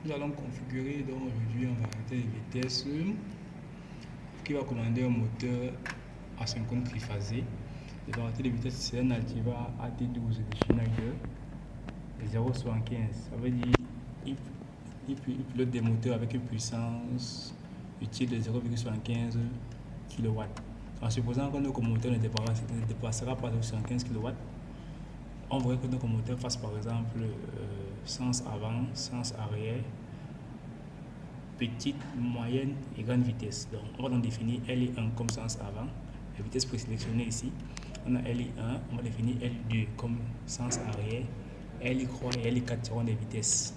Nous allons configurer donc aujourd'hui un variété de vitesse qui va commander un moteur asynchrone triphasé. Le variété de vitesse, c'est un Altiva AT12 de Schneider 0,75. Ça veut dire qu'il pilote des moteurs avec une puissance utile de 0,75 kW. En supposant que notre moteur ne dépassera pas de 75 kW, on voudrait que notre moteur fasse par exemple sens avant, sens arrière, petite, moyenne et grande vitesse. Donc on va donc définir LI1 comme sens avant, la vitesse présélectionnée ici. On a LI1, on va définir LI2 comme sens arrière, LI3 et LI4 seront des vitesses.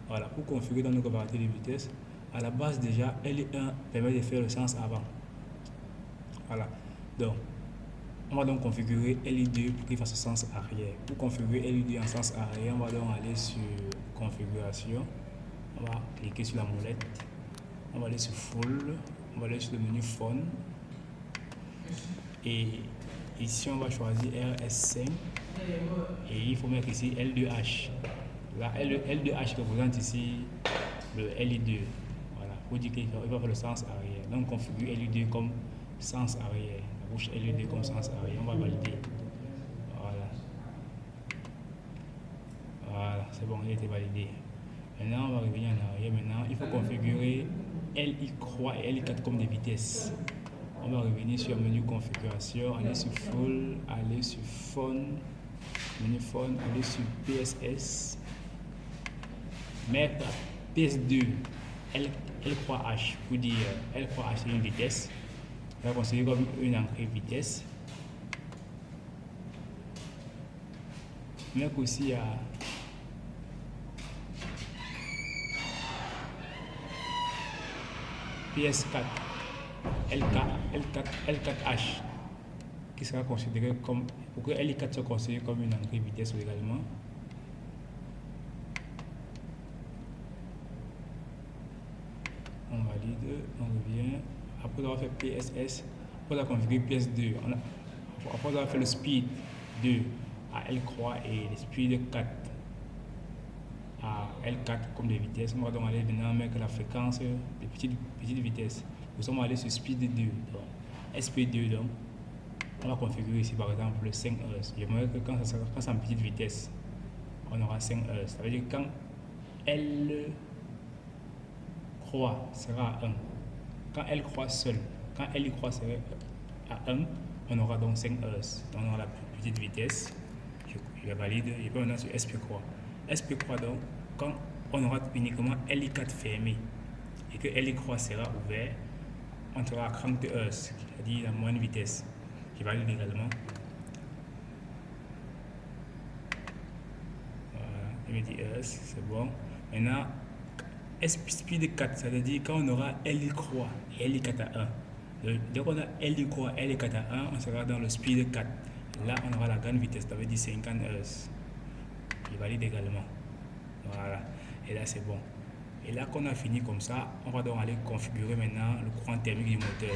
Voilà, pour configurer dans notre variété de vitesse, à la base déjà, LI1 permet de faire le sens avant. Voilà, donc on va donc configurer LI2 pour qu'il fasse le sens arrière. Pour configurer LI2 en sens arrière, on va donc aller sur configuration. On va cliquer sur la molette. On va aller sur full. On va aller sur le menu phone. Et ici, on va choisir RS5. Et il faut mettre ici L2H. Là, L2H représente ici le LI2. Voilà, pour dire qu'il va faire le sens arrière. Donc, on configure LI2 comme sens arrière. La bouche LI2 comme sens arrière. On va valider. Voilà. Voilà, c'est bon, il a été validé. Maintenant, on va revenir en arrière. Maintenant, il faut configurer LI3 et LI4 comme des vitesses. On va revenir sur le menu configuration, aller sur full, aller sur phone, menu phone, aller sur PSS, mettre PS2 L3H pour dire L3H c'est une vitesse. On va considérer comme une entrée vitesse. Mettre aussi à PS4 L4H qui sera considéré comme, pour que L4 soit considéré comme une entrée vitesse également. On valide, on revient. Après avoir fait PSS, on va configurer PS2. Après avoir fait le speed 2 à L3 et le speed 4 à L4 comme des vitesses, on va donc aller maintenant mettre la fréquence des petites vitesses. Nous sommes allés sur speed 2, donc SP2, donc on va configurer ici par exemple 5 Hz. J'aimerais que quand c'est en petite vitesse, on aura 5 Hz. Ça veut dire que quand L croix sera à 1, quand L croix seul, quand L croix sera à 1, on aura donc 5 Hz. Donc on aura la petite vitesse. Je valide et puis on a sur SP croix. SP croix donc quand on aura uniquement LI4 fermé et que LI3 sera ouvert, on sera à 30 Hz, c'est-à-dire la moyenne vitesse. Je valide également. Voilà, il me dit Hz, c'est bon. Maintenant, speed 4, c'est-à-dire quand on aura LI3 et LI4 à 1. Dès qu'on a LI3 et LI4 à 1, on sera dans le speed 4. Là, on aura la grande vitesse, ça veut dire 50 Hz. Je valide également. Voilà, et là c'est bon. Et là qu'on a fini comme ça, on va donc aller configurer maintenant le courant thermique du moteur.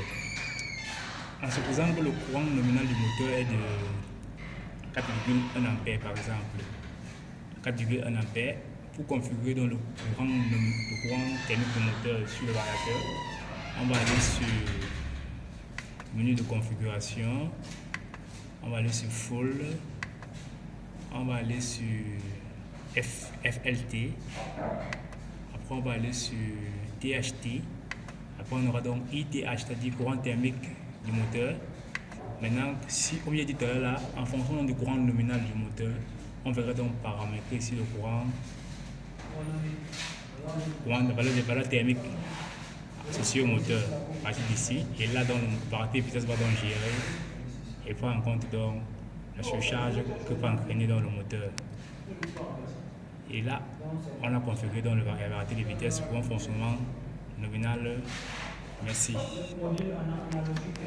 En supposant que le courant nominal du moteur est de 4,1 A par exemple. 4,1 A. Pour configurer donc le courant thermique du moteur sur le variateur, on va aller sur le menu de configuration. On va aller sur full. On va aller sur FLT. Après, on va aller sur THT. Après, on aura donc ITH, c'est-à-dire courant thermique du moteur. Maintenant, si, comme j'ai dit tout à l'heure, là, en fonction du courant nominal du moteur, on verra donc paramétrer ici le courant, la valeur thermique associée au moteur à partir d'ici. Et là, donc, le variété de vitesse va donc gérer et prendre en compte donc la surcharge que peut entraîner dans le moteur. Et là, on a configuré dans la variété de vitesse pour un fonctionnement nominal. Merci.